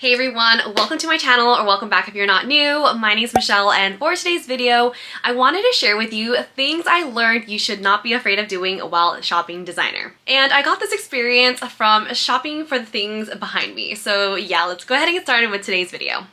Hey everyone, welcome to my channel, or welcome back if you're not new. My name is Michelle, and for today's video, I wanted to share with you things I learned you should not be afraid of doing while shopping designer. And I got this experience from shopping for the things behind me. So yeah, let's go ahead and get started with today's video.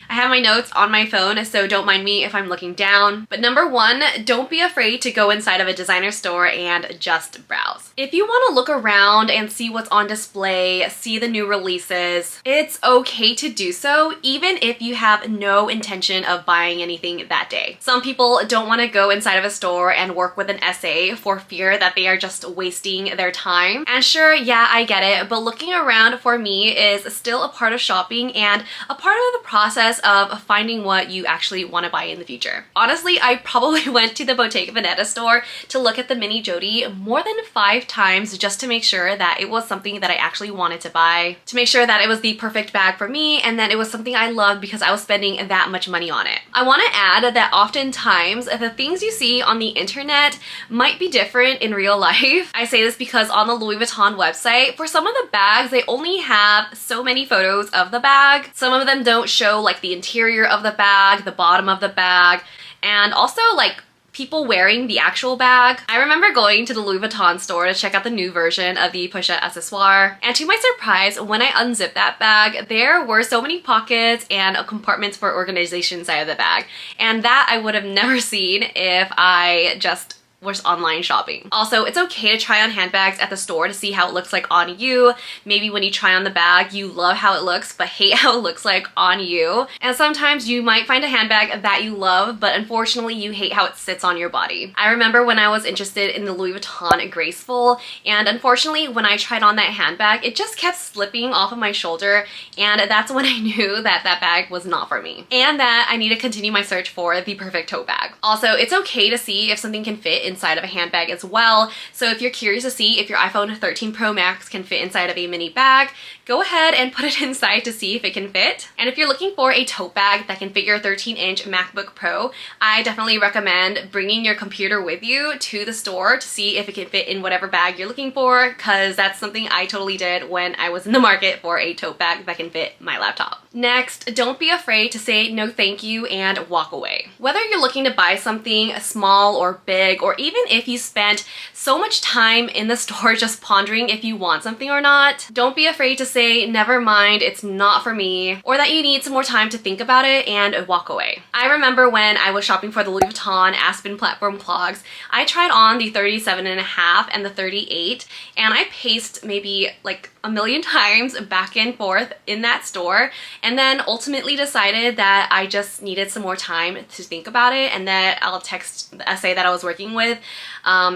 I have my notes on my phone, so don't mind me if I'm looking down. But number one, don't be afraid to go inside of a designer store and just browse. If you want to look around and see what's on display, see the new releases, it's okay to do so, even if you have no intention of buying anything that day. Some people don't want to go inside of a store and work with an essay for fear that they are just wasting their time. And sure, yeah, I get it, but looking around for me is still a part of shopping and a part of the process of finding what you actually want to buy in the future. Honestly, I probably went to the Bottega Veneta store to look at the mini Jody more than 5 times just to make sure that it was something that I actually wanted to buy, to make sure that it was the perfect bag for me, and that it was something I loved because I was spending that much money on it. I want to add that oftentimes the things you see on the internet might be different in real life. I say this because on the Louis Vuitton website, for some of the bags, they only have so many photos of the bag. Some of them don't show like the interior of the bag, the bottom of the bag, and also like people wearing the actual bag. I remember going to the Louis Vuitton store to check out the new version of the Pochette accessoire, and to my surprise, when I unzipped that bag, there were so many pockets and compartments for organization inside of the bag, and that I would have never seen if I just was online shopping. Also, it's okay to try on handbags at the store to see how it looks like on you. Maybe when you try on the bag, you love how it looks but hate how it looks like on you. And sometimes you might find a handbag that you love, but unfortunately you hate how it sits on your body. I remember when I was interested in the Louis Vuitton Graceful, and unfortunately when I tried on that handbag, it just kept slipping off of my shoulder, and that's when I knew that that bag was not for me, and that I need to continue my search for the perfect tote bag. Also, it's okay to see if something can fit inside of a handbag as well. So if you're curious to see if your iPhone 13 Pro Max can fit inside of a mini bag, go ahead and put it inside to see if it can fit. And if you're looking for a tote bag that can fit your 13-inch MacBook Pro, I definitely recommend bringing your computer with you to the store to see if it can fit in whatever bag you're looking for, because that's something I totally did when I was in the market for a tote bag that can fit my laptop. Next, don't be afraid to say no thank you and walk away. Whether you're looking to buy something small or big, or even if you spent so much time in the store just pondering if you want something or not, don't be afraid to say never mind, it's not for me, or that you need some more time to think about it and walk away. I remember when I was shopping for the Louis Vuitton Aspen platform clogs, I tried on the 37.5 and the 38, and I paced maybe like a million times back and forth in that store, and then ultimately decided that I just needed some more time to think about it, and that I'll text the essay that I was working with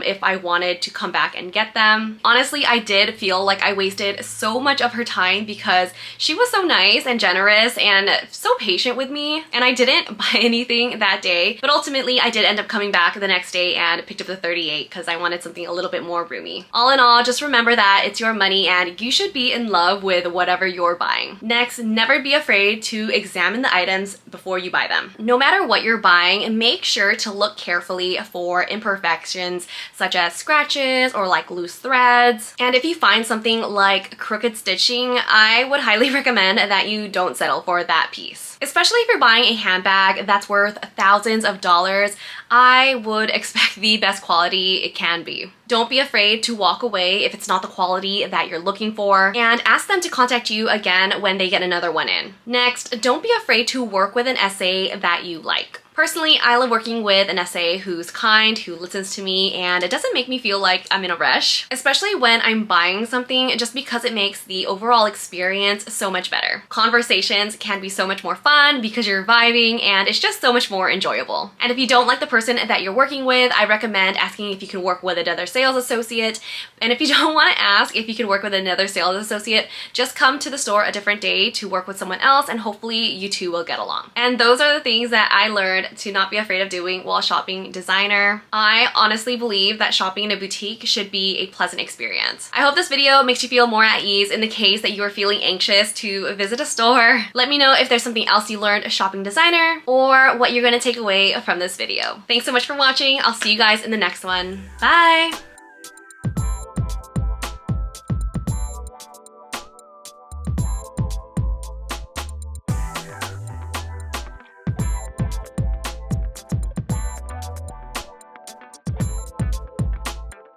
if I wanted to come back and get them. Honestly, I did feel like I wasted so much of her time because she was so nice and generous and so patient with me, and I didn't buy anything that day, but ultimately I did end up coming back the next day and picked up the 38 because I wanted something a little bit more roomy. All in all, just remember that it's your money and you should be in love with whatever you're buying. Next, never be afraid to examine the items before you buy them. No matter what you're buying, make sure to look carefully for imperfections such as scratches or like loose threads. And if you find something like crooked stitching, I would highly recommend that you don't settle for that piece. Especially if you're buying a handbag that's worth thousands of dollars, I would expect the best quality it can be. Don't be afraid to walk away if it's not the quality that you're looking for, and ask them to contact you again when they get another one in. Next, don't be afraid to work with an essay that you like. Personally, I love working with an essay who's kind, who listens to me, and it doesn't make me feel like I'm in a rush, especially when I'm buying something, just because it makes the overall experience so much better. Conversations can be so much more fun because you're vibing, and it's just so much more enjoyable. And if you don't like the person that you're working with, I recommend asking if you can work with another sales associate. And if you don't want to ask if you can work with another sales associate, just come to the store a different day to work with someone else, and hopefully you two will get along. And those are the things that I learned to not be afraid of doing while shopping designer. I honestly believe that shopping in a boutique should be a pleasant experience. I hope this video makes you feel more at ease in the case that you are feeling anxious to visit a store. Let me know if there's something else you learned shopping designer, or what you're going to take away from this video. Thanks so much for watching. I'll see you guys in the next one. Bye!